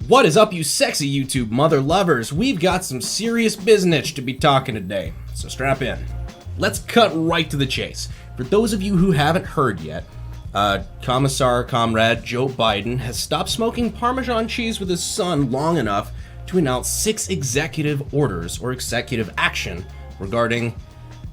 What is up, you sexy YouTube mother lovers? We've got some serious business to be talking today, so strap in. Let's cut right to the chase. For those of you who haven't heard yet, Comrade Joe Biden has stopped smoking Parmesan cheese with his son long enough to announce 6 executive orders or executive action regarding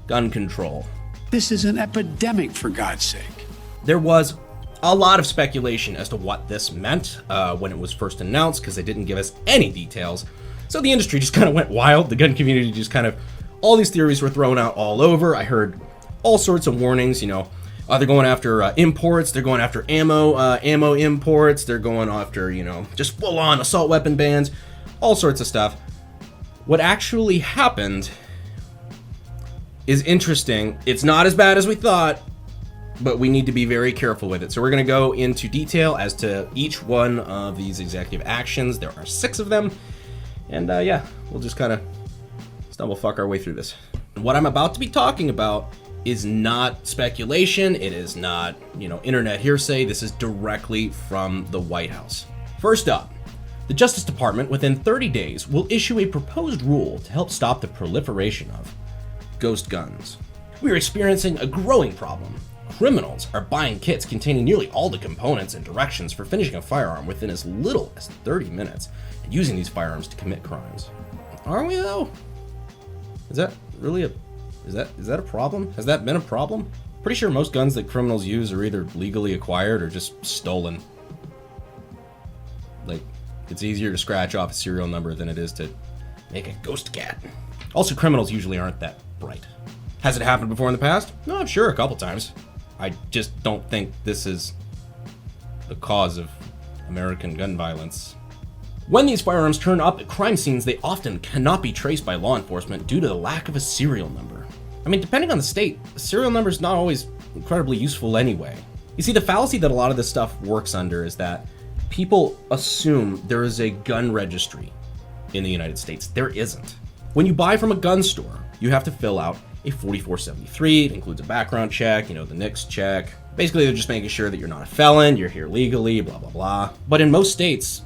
gun control. This is an epidemic, for God's sake. There was a lot of speculation as to what this meant when it was first announced, because they didn't give us any details. So the industry just kind of went wild. The gun community just kind of, all these theories were thrown out all over. I heard all sorts of warnings, you know, they're going after imports, they're going after ammo imports, they're going after, you know, just full-on assault weapon bans, all sorts of stuff. What actually happened is interesting. It's not as bad as we thought, but we need to be very careful with it. So we're going to go into detail as to each one of these executive actions. There are 6 of them. And yeah, we'll just kind of stumble fuck our way through this. What I'm about to be talking about is not speculation. It is not, you know, internet hearsay. This is directly from the White House. First up, the Justice Department within 30 days will issue a proposed rule to help stop the proliferation of ghost guns. We are experiencing a growing problem. Criminals are buying kits containing nearly all the components and directions for finishing a firearm within as little as 30 minutes and using these firearms to commit crimes. Are we though? Is that really is that a problem? Has that been a problem? Pretty sure most guns that criminals use are either legally acquired or just stolen. Like, it's easier to scratch off a serial number than it is to make a ghost cat. Also, criminals usually aren't that bright. Has it happened before in the past? No, I'm sure a couple times. I just don't think this is the cause of American gun violence. When these firearms turn up at crime scenes, they often cannot be traced by law enforcement due to the lack of a serial number. I mean, depending on the state, a serial number is not always incredibly useful anyway. You see, the fallacy that a lot of this stuff works under is that people assume there is a gun registry in the United States. There isn't. When you buy from a gun store, you have to fill out a 4473. It includes a background check, you know, the NICS check. Basically, they're just making sure that you're not a felon, you're here legally, blah, blah, blah. But in most states,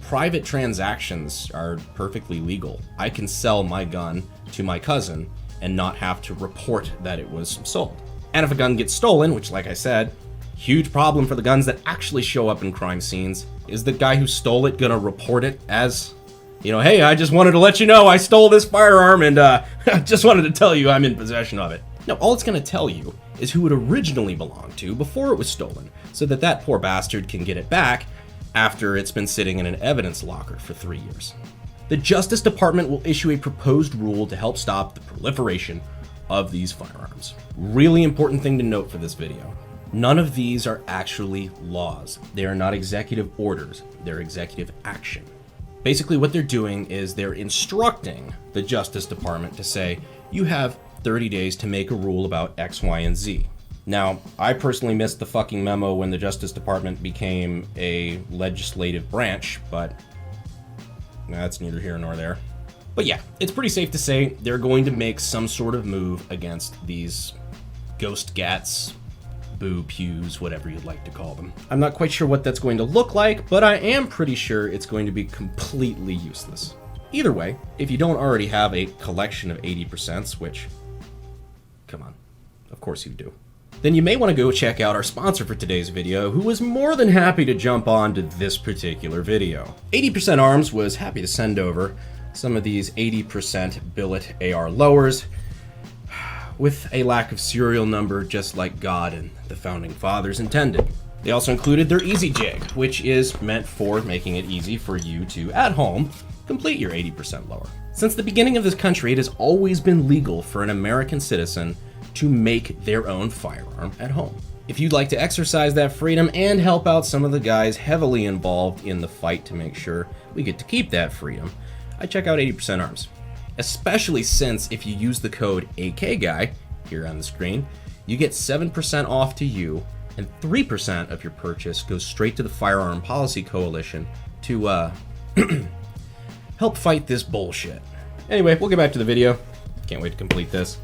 private transactions are perfectly legal. I can sell my gun to my cousin and not have to report that it was sold. And if a gun gets stolen, which, like I said, huge problem for the guns that actually show up in crime scenes, is the guy who stole it gonna report it as, you know, hey, I just wanted to let you know I stole this firearm and I just wanted to tell you I'm in possession of it. No, all it's going to tell you is who it originally belonged to before it was stolen, so that that poor bastard can get it back after it's been sitting in an evidence locker for 3 years. The Justice Department will issue a proposed rule to help stop the proliferation of these firearms. Really important thing to note for this video. None of these are actually laws. They are not executive orders. They're executive action. Basically, what they're doing is they're instructing the Justice Department to say, you have 30 days to make a rule about X, Y, and Z. Now, I personally missed the fucking memo when the Justice Department became a legislative branch, but that's neither here nor there. But yeah, it's pretty safe to say they're going to make some sort of move against these ghost gats, boo pews, whatever you'd like to call them. I'm not quite sure what that's going to look like, but I am pretty sure it's going to be completely useless. Either way, if you don't already have a collection of 80%, which, come on, of course you do, then you may want to go check out our sponsor for today's video, who was more than happy to jump on to this particular video. 80% Arms was happy to send over some of these 80% billet AR lowers with a lack of serial number, just like God and the founding fathers intended. They also included their Easy Jig, which is meant for making it easy for you to, at home, complete your 80% lower. Since the beginning of this country, it has always been legal for an American citizen to make their own firearm at home. If you'd like to exercise that freedom and help out some of the guys heavily involved in the fight to make sure we get to keep that freedom, I check out 80% Arms. Especially since if you use the code AKGUY here on the screen, you get 7% off to you, and 3% of your purchase goes straight to the Firearm Policy Coalition to help fight this bullshit. Anyway, we'll get back to the video. Can't wait to complete this.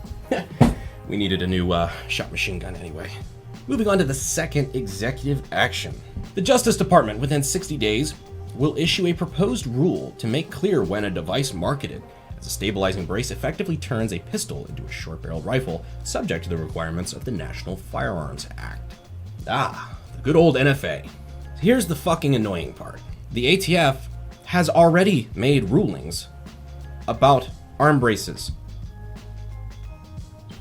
We needed a new shot machine gun anyway. Moving on to the second executive action. The Justice Department, within 60 days, will issue a proposed rule to make clear when a device marketed as a stabilizing brace effectively turns a pistol into a short-barreled rifle, subject to the requirements of the National Firearms Act. The good old NFA. Here's the fucking annoying part. The ATF has already made rulings about arm braces.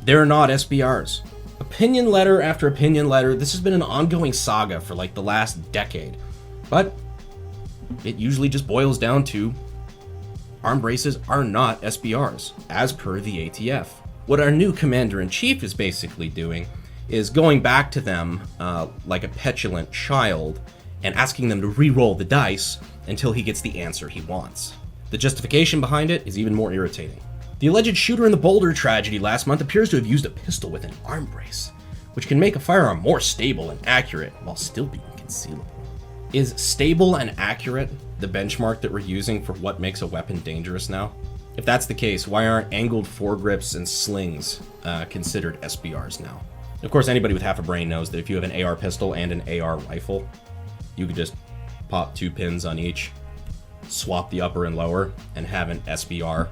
They're not SBRs. Opinion letter after opinion letter, this has been an ongoing saga for like the last decade. But it usually just boils down to arm braces are not SBRs, as per the ATF. What our new commander-in-chief is basically doing is going back to them like a petulant child and asking them to re-roll the dice until he gets the answer he wants. The justification behind it is even more irritating. The alleged shooter in the Boulder tragedy last month appears to have used a pistol with an arm brace, which can make a firearm more stable and accurate while still being concealable. Is stable and accurate the benchmark that we're using for what makes a weapon dangerous now? If that's the case, why aren't angled foregrips and slings considered SBRs now? Of course, anybody with half a brain knows that if you have an AR pistol and an AR rifle, you could just pop 2 pins on each, swap the upper and lower, and have an SBR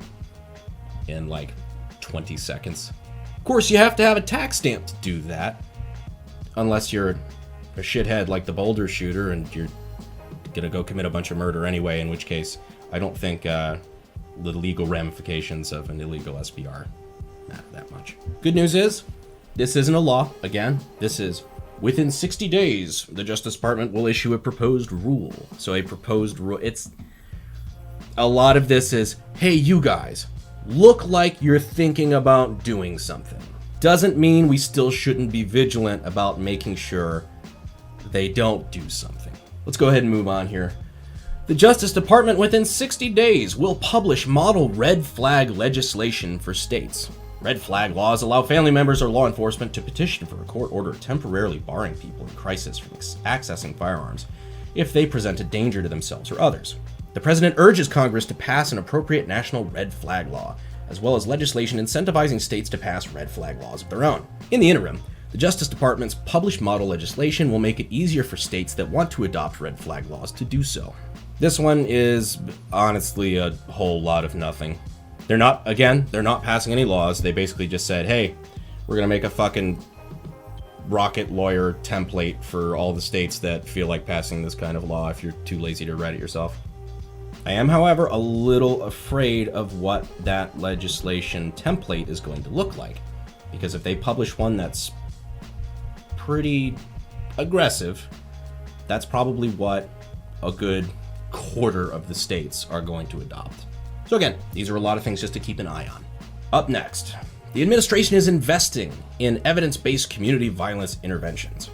in like 20 seconds. Of course, you have to have a tax stamp to do that, unless you're a shithead like the Boulder shooter and you're gonna go commit a bunch of murder anyway, in which case I don't think the legal ramifications of an illegal SBR matter that much. Good news is, this isn't a law. Again, this is within 60 days, the Justice Department will issue a proposed rule. So a proposed rule, it's a lot of this is, hey, you guys, look like you're thinking about doing something. Doesn't mean we still shouldn't be vigilant about making sure they don't do something. Let's go ahead and move on here. The Justice Department within 60 days will publish model red flag legislation for states. Red flag laws allow family members or law enforcement to petition for a court order temporarily barring people in crisis from accessing firearms if they present a danger to themselves or others. The president urges Congress to pass an appropriate national red flag law, as well as legislation incentivizing states to pass red flag laws of their own. In the interim, the Justice Department's published model legislation will make it easier for states that want to adopt red flag laws to do so. This one is honestly a whole lot of nothing. They're not passing any laws. They basically just said, hey, we're going to make a fucking rocket lawyer template for all the states that feel like passing this kind of law if you're too lazy to write it yourself. I am, however, a little afraid of what that legislation template is going to look like. Because if they publish one that's pretty aggressive, that's probably what a good quarter of the states are going to adopt. So again, these are a lot of things just to keep an eye on. Up next, the administration is investing in evidence-based community violence interventions.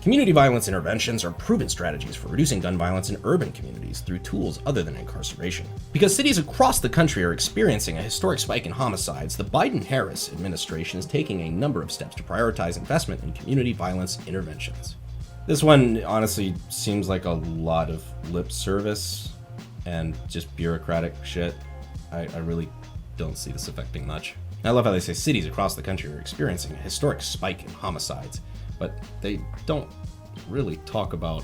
Community violence interventions are proven strategies for reducing gun violence in urban communities through tools other than incarceration. Because cities across the country are experiencing a historic spike in homicides, the Biden-Harris administration is taking a number of steps to prioritize investment in community violence interventions. This one honestly seems like a lot of lip service and just bureaucratic shit. I really don't see this affecting much. I love how they say cities across the country are experiencing a historic spike in homicides, but they don't really talk about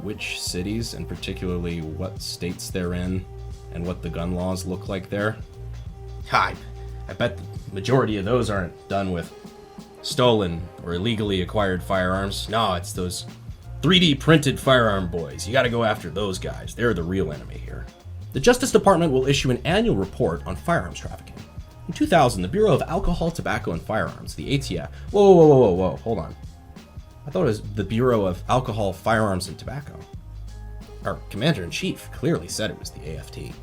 which cities and particularly what states they're in and what the gun laws look like there. I bet the majority of those aren't done with stolen or illegally acquired firearms. No, it's those 3D printed firearm boys. You gotta go after those guys. They're the real enemy here. The Justice Department will issue an annual report on firearms trafficking. In 2000, the Bureau of Alcohol, Tobacco, and Firearms, the ATF... Whoa, hold on. I thought it was the Bureau of Alcohol, Firearms, and Tobacco. Our Commander-in-Chief clearly said it was the AFT.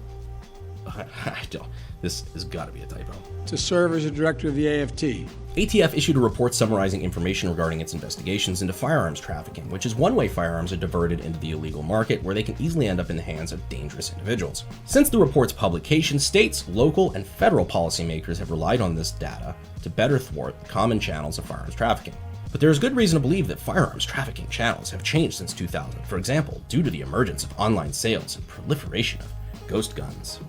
This has got to be a typo. To serve as a director of the AFT. ATF issued a report summarizing information regarding its investigations into firearms trafficking, which is one way firearms are diverted into the illegal market where they can easily end up in the hands of dangerous individuals. Since the report's publication, states, local, and federal policymakers have relied on this data to better thwart the common channels of firearms trafficking. But there is good reason to believe that firearms trafficking channels have changed since 2000, for example, due to the emergence of online sales and proliferation of ghost guns.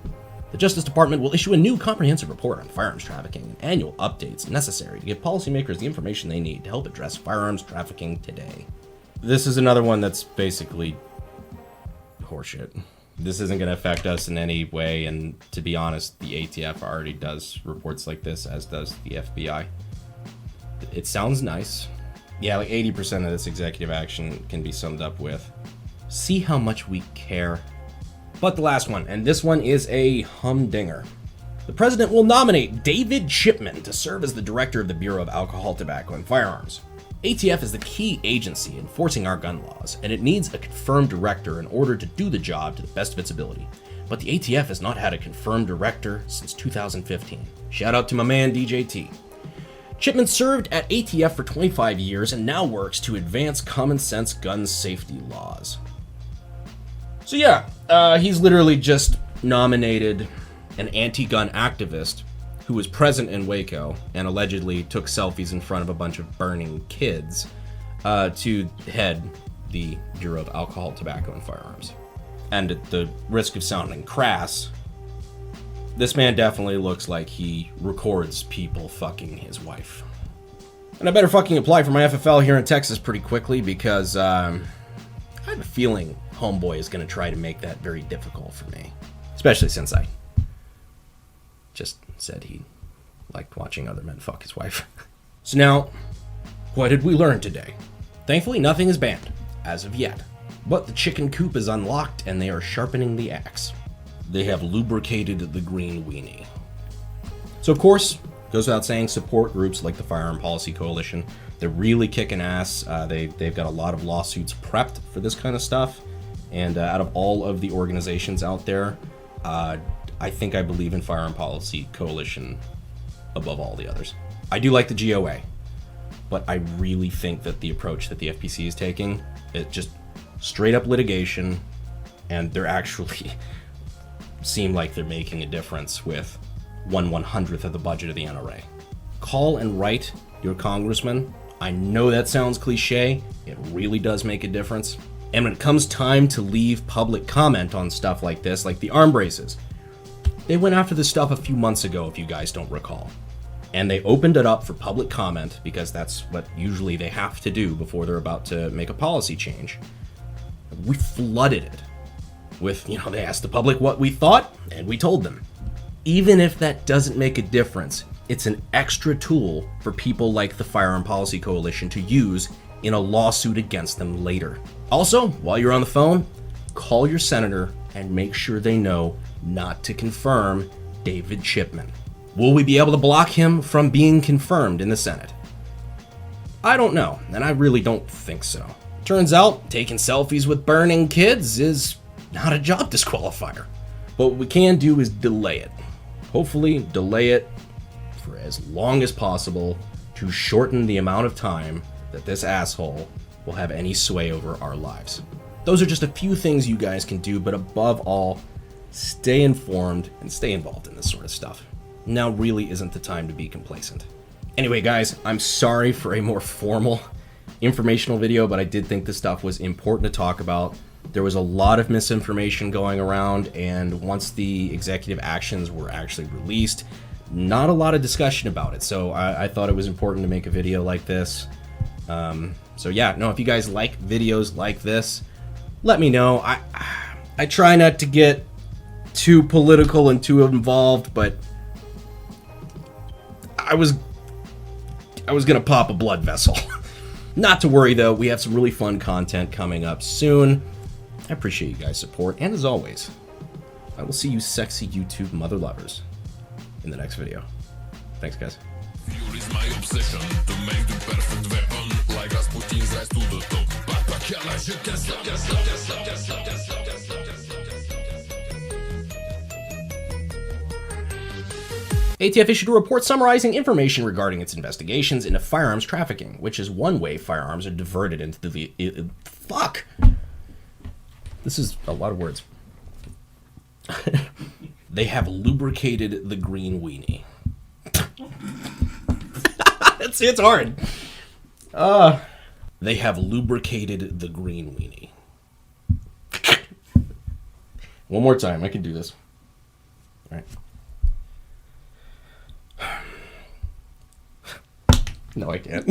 The Justice Department will issue a new comprehensive report on firearms trafficking and annual updates necessary to give policymakers the information they need to help address firearms trafficking today. This is another one that's basically horseshit. This isn't going to affect us in any way, and to be honest, the ATF already does reports like this, as does the FBI. It sounds nice. Yeah, like 80% of this executive action can be summed up with, see how much we care. But the last one, and this one is a humdinger. The president will nominate David Chipman to serve as the director of the Bureau of Alcohol, Tobacco, and Firearms. ATF is the key agency enforcing our gun laws, and it needs a confirmed director in order to do the job to the best of its ability. But the ATF has not had a confirmed director since 2015. Shout out to my man DJT. Chipman served at ATF for 25 years and now works to advance common sense gun safety laws. So yeah, he's literally just nominated an anti-gun activist who was present in Waco and allegedly took selfies in front of a bunch of burning kids to head the Bureau of Alcohol, Tobacco, and Firearms. And at the risk of sounding crass, this man definitely looks like he records people fucking his wife. And I better fucking apply for my FFL here in Texas pretty quickly because I have a feeling homeboy is going to try to make that very difficult for me. Especially since I just said he liked watching other men fuck his wife. So now, what did we learn today? Thankfully, nothing is banned, as of yet. But the chicken coop is unlocked and they are sharpening the axe. They have lubricated the green weenie. So of course, goes without saying, support groups like the Firearm Policy Coalition. They're really kicking ass. They've got a lot of lawsuits prepped for this kind of stuff. And out of all of the organizations out there, I believe in Firearm Policy Coalition above all the others. I do like the GOA, but I really think that the approach that the FPC is taking, it just straight up litigation, and they're actually seem like they're making a difference with 1/100th of the budget of the NRA. Call and write your congressman. I know that sounds cliche, it really does make a difference. And when it comes time to leave public comment on stuff like this, like the arm braces, they went after this stuff a few months ago, if you guys don't recall. And they opened it up for public comment because that's what usually they have to do before they're about to make a policy change. We flooded it with, they asked the public what we thought, and we told them. Even if that doesn't make a difference, it's an extra tool for people like the Firearm Policy Coalition to use in a lawsuit against them later. Also, while you're on the phone, call your senator and make sure they know not to confirm David Chipman. Will we be able to block him from being confirmed in the Senate? I don't know, and I really don't think so. Turns out, taking selfies with burning kids is not a job disqualifier. But what we can do is delay it. Hopefully, delay it for as long as possible to shorten the amount of time that this asshole will have any sway over our lives. Those are just a few things you guys can do, but above all, stay informed and stay involved in this sort of stuff. Now really isn't the time to be complacent. Anyway, guys, I'm sorry for a more formal informational video, but I did think this stuff was important to talk about. There was a lot of misinformation going around, and once the executive actions were actually released, not a lot of discussion about it. So I thought it was important to make a video like this. So yeah, no, if you guys like videos like this, let me know. I try not to get too political and too involved, but I was gonna pop a blood vessel. Not to worry though, we have some really fun content coming up soon. I appreciate you guys' support, and as always, I will see you sexy YouTube mother lovers in the next video. Thanks, guys. Fuel is my obsession to make the perfect weapon, like Rasputin's rise to the top. ATF issued a report summarizing information regarding its investigations into firearms trafficking, which is one way firearms are diverted into the... Fuck! This is a lot of words. They have lubricated the green weenie. It's hard. They have lubricated the green weenie. One more time, I can do this. All right. No, I can't.